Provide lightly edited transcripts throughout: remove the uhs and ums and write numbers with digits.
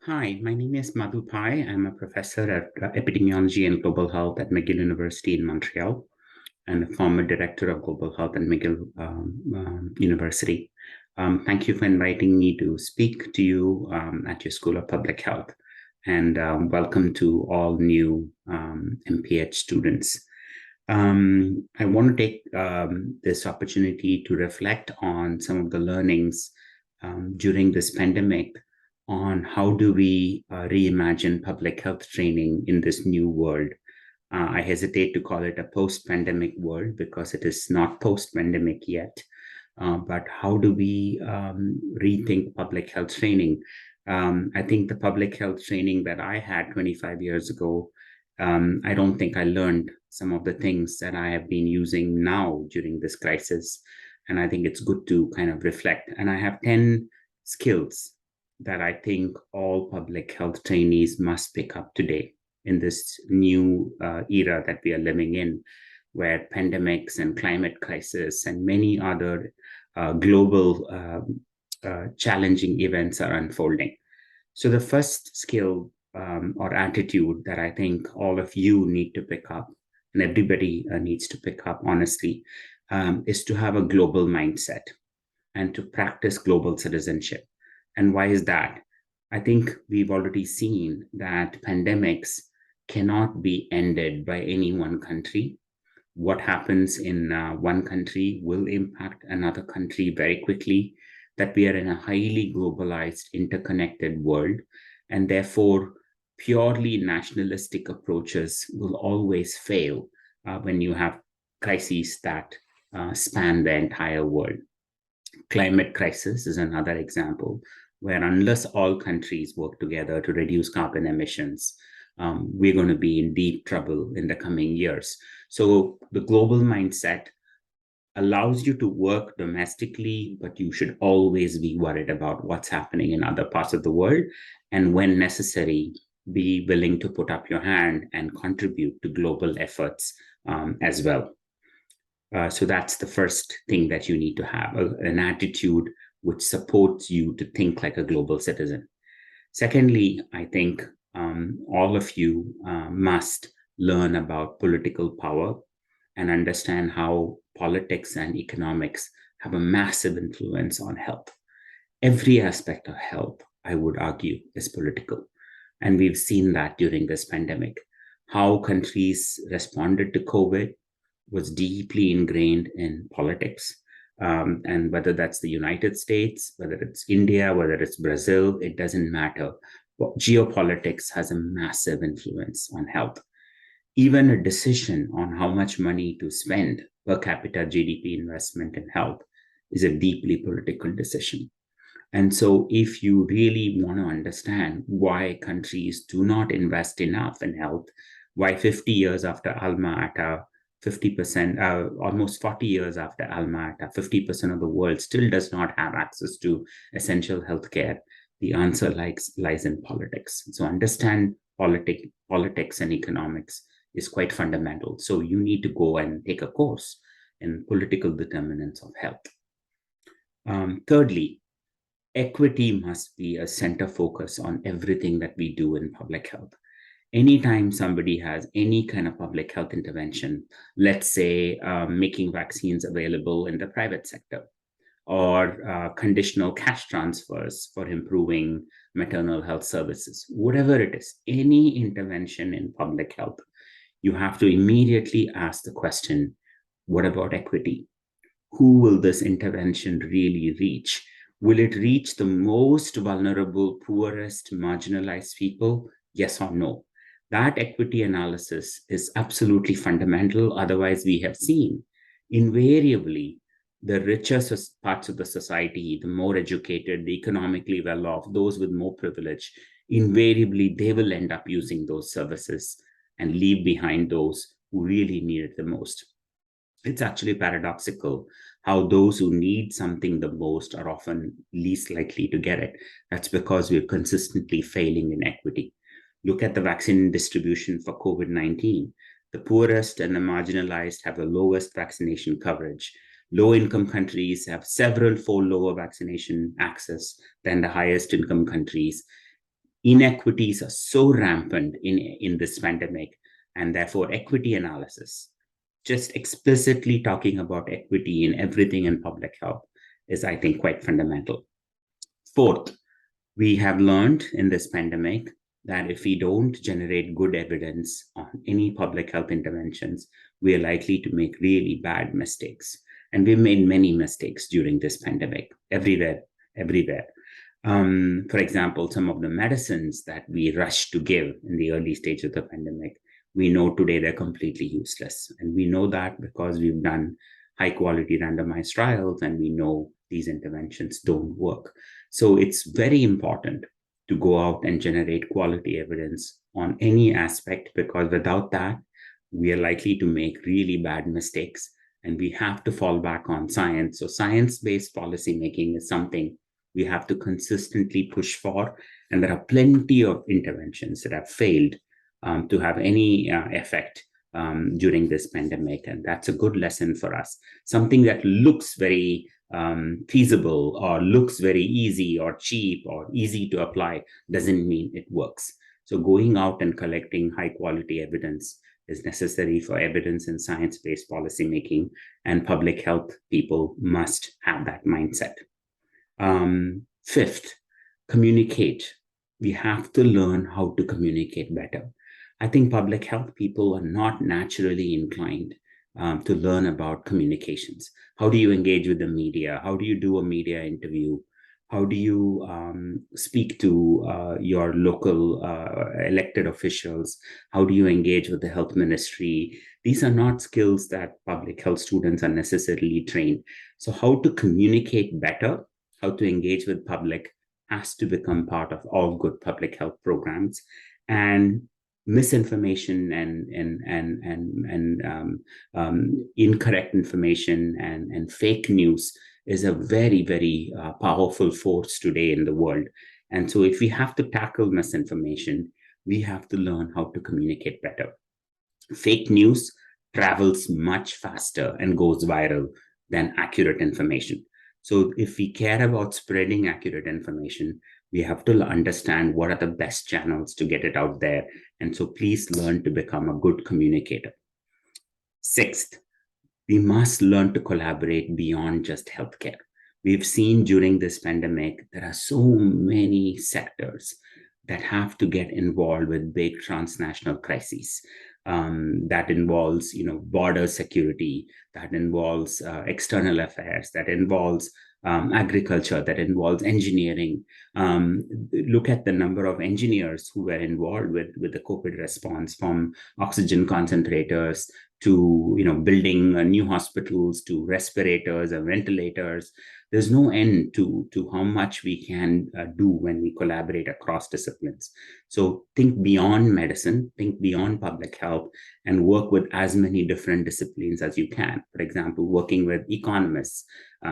Hi, my name is Madhu Pai. I'm a professor at epidemiology and global health at McGill University in Montreal and a former director of global health at McGill University. Thank you for inviting me to speak to you at your School of Public Health. And welcome to all new MPH students. I want to take this opportunity to reflect on some of the learnings during this pandemic on how do we reimagine public health training in this new world. I hesitate to call it a post-pandemic world because it is not post-pandemic yet. But how do we rethink public health training? I think the public health training that I had 25 years ago, I don't think I learned some of the things that I have been using now during this crisis. And I think it's good to kind of reflect. And I have 10 skills that I think all public health trainees must pick up today in this new era that we are living in, where pandemics and climate crisis and many other global challenging events are unfolding. So the first skill or attitude that I think all of you need to pick up, and everybody needs to pick up, honestly, is to have a global mindset and to practice global citizenship. And why is that? I think we've already seen that pandemics cannot be ended by any one country. What happens in one country will impact another country very quickly, that we are in a highly globalized, interconnected world. And therefore, purely nationalistic approaches will always fail when you have crises that span the entire world. Climate crisis is another example where unless all countries work together to reduce carbon emissions, we're going to be in deep trouble in the coming years. So the global mindset allows you to work domestically, but you should always be worried about what's happening in other parts of the world. And when necessary, be willing to put up your hand and contribute to global efforts as well. So that's the first thing that you need to have, an attitude which supports you to think like a global citizen. Secondly, I think all of you must learn about political power and understand how politics and economics have a massive influence on health. Every aspect of health, I would argue, is political. And we've seen that during this pandemic. How countries responded to COVID was deeply ingrained in politics. And whether that's the United States, whether it's India, whether it's Brazil, it doesn't matter. But geopolitics has a massive influence on health. Even a decision on how much money to spend per capita GDP investment in health is a deeply political decision. And so, if you really want to understand why countries do not invest enough in health, why 50 years after Alma Ata, 50%, almost 40 years after Alma Ata, 50% of the world still does not have access to essential healthcare, the answer lies in politics. So, understand politics and economics is quite fundamental. So, you need to go and take a course in political determinants of health. Thirdly, equity must be a center focus on everything that we do in public health. Anytime somebody has any kind of public health intervention, let's say making vaccines available in the private sector, or conditional cash transfers for improving maternal health services, whatever it is, any intervention in public health, you have to immediately ask the question, what about equity? Who will this intervention really reach? Will it reach the most vulnerable, poorest, marginalized people? Yes or no? That equity analysis is absolutely fundamental. Otherwise, we have seen invariably the richer parts of the society, the more educated, the economically well off, those with more privilege, invariably they will end up using those services and leave behind those who really need it the most. It's actually paradoxical how those who need something the most are often least likely to get it. That's because we're consistently failing in equity. Look at the vaccine distribution for COVID 19. The poorest and the marginalized have the lowest vaccination coverage. Low income countries have several fold lower vaccination access than the highest income countries. Inequities are so rampant in this pandemic, and therefore equity analysis, just explicitly talking about equity in everything in public health, is, I think, quite fundamental. Fourth, we have learned in this pandemic that if we don't generate good evidence on any public health interventions, we are likely to make really bad mistakes. And we've made many mistakes during this pandemic, everywhere. For example, some of the medicines that we rushed to give in the early stage of the pandemic, we know today they're completely useless. And we know that because we've done high quality randomized trials and we know these interventions don't work. So it's very important to go out and generate quality evidence on any aspect, because without that, we are likely to make really bad mistakes and we have to fall back on science. So science-based policy making is something we have to consistently push for. And there are plenty of interventions that have failed to have any effect during this pandemic. And that's a good lesson for us. Something that looks very feasible or looks very easy or cheap or easy to apply doesn't mean it works. So going out and collecting high quality evidence is necessary for evidence and science-based policymaking, and public health people must have that mindset. Fifth, communicate. We have to learn how to communicate better. I think public health people are not naturally inclined to learn about communications. How do you engage with the media? How do you do a media interview? How do you speak to your local elected officials? How do you engage with the health ministry? These are not skills that public health students are necessarily trained. So how to communicate better, how to engage with public, has to become part of all good public health programs. And misinformation and incorrect information and fake news is a very, very powerful force today in the world. And so if we have to tackle misinformation, we have to learn how to communicate better. Fake news travels much faster and goes viral than accurate information. So if we care about spreading accurate information, we have to understand what are the best channels to get it out there. And so please learn to become a good communicator. Sixth, we must learn to collaborate beyond just healthcare. We've seen during this pandemic, there are so many sectors that have to get involved with big transnational crises. That involves, border security, that involves external affairs, that involves agriculture, that involves engineering. Look at the number of engineers who were involved with the COVID response, from oxygen concentrators to building new hospitals, to respirators and ventilators. There's no end to how much we can do when we collaborate across disciplines. So think beyond medicine, think beyond public health, and work with as many different disciplines as you can. For example, working with economists,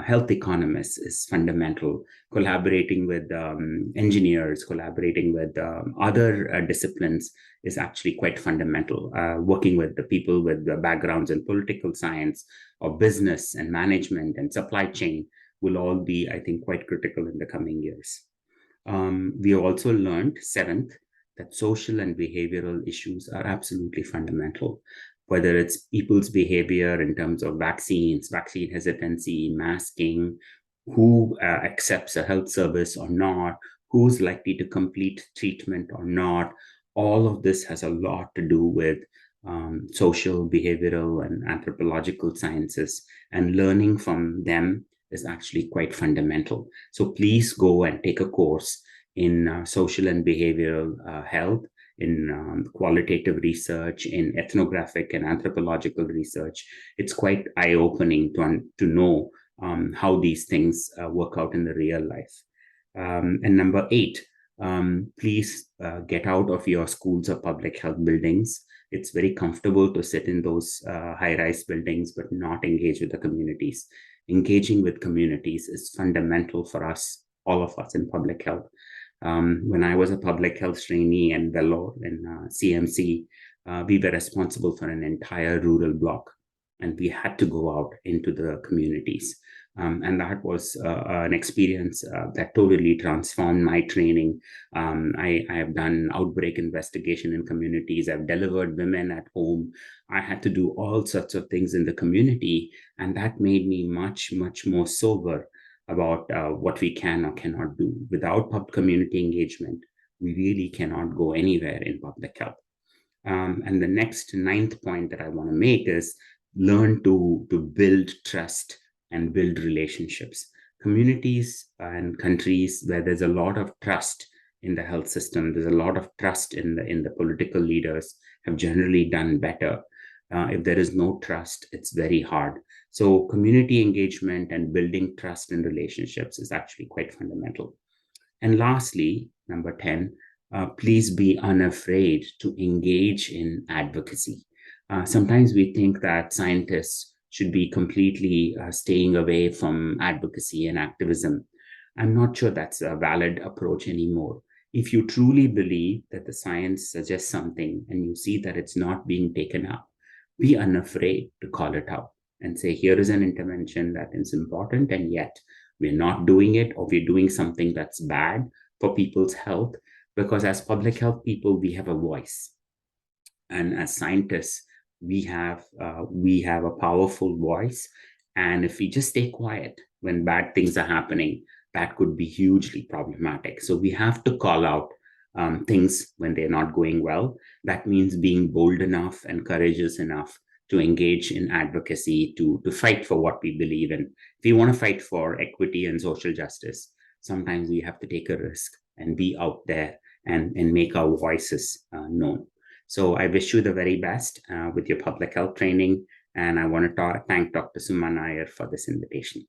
health economists is fundamental. Collaborating with engineers, collaborating with other disciplines is actually quite fundamental. Working with the people with the backgrounds in political science or business and management and supply chain will all be, I think, quite critical in the coming years. We have also learned, seventh, that social and behavioral issues are absolutely fundamental. Whether it's people's behavior in terms of vaccines, vaccine hesitancy, masking, who accepts a health service or not, who's likely to complete treatment or not, all of this has a lot to do with social, behavioral, and anthropological sciences, and learning from them is actually quite fundamental. So please go and take a course in social and behavioral health, in qualitative research, in ethnographic and anthropological research. It's quite eye-opening to know how these things work out in the real life. And number 8, please get out of your schools or public health buildings. It's very comfortable to sit in those high-rise buildings, but not engage with the communities. Engaging with communities is fundamental for us, all of us in public health. When I was a public health trainee in Vellore in CMC, we were responsible for an entire rural block, and we had to go out into the communities. And that was an experience that totally transformed my training. I have done outbreak investigation in communities. I've delivered women at home. I had to do all sorts of things in the community, and that made me much, much more sober about what we can or cannot do. Without community engagement, we really cannot go anywhere in public health. And the next ninth point that I want to make is learn to build trust and build relationships. Communities and countries where there's a lot of trust in the health system, there's a lot of trust in the political leaders, have generally done better. If there is no trust, it's very hard. So community engagement and building trust in relationships is actually quite fundamental. And lastly, number 10, please be unafraid to engage in advocacy. Sometimes we think that scientists should be completely staying away from advocacy and activism. I'm not sure that's a valid approach anymore. If you truly believe that the science suggests something and you see that it's not being taken up, be unafraid to call it out and say, here is an intervention that is important, and yet we're not doing it, or we're doing something that's bad for people's health. Because as public health people, we have a voice, and as scientists, we have a powerful voice. And if we just stay quiet when bad things are happening, that could be hugely problematic. So we have to call out things when they're not going well. That means being bold enough and courageous enough to engage in advocacy, to fight for what we believe in. If we want to fight for equity and social justice, sometimes we have to take a risk and be out there and make our voices known. So I wish you the very best with your public health training. And I want to thank Dr. Suma Nair for this invitation.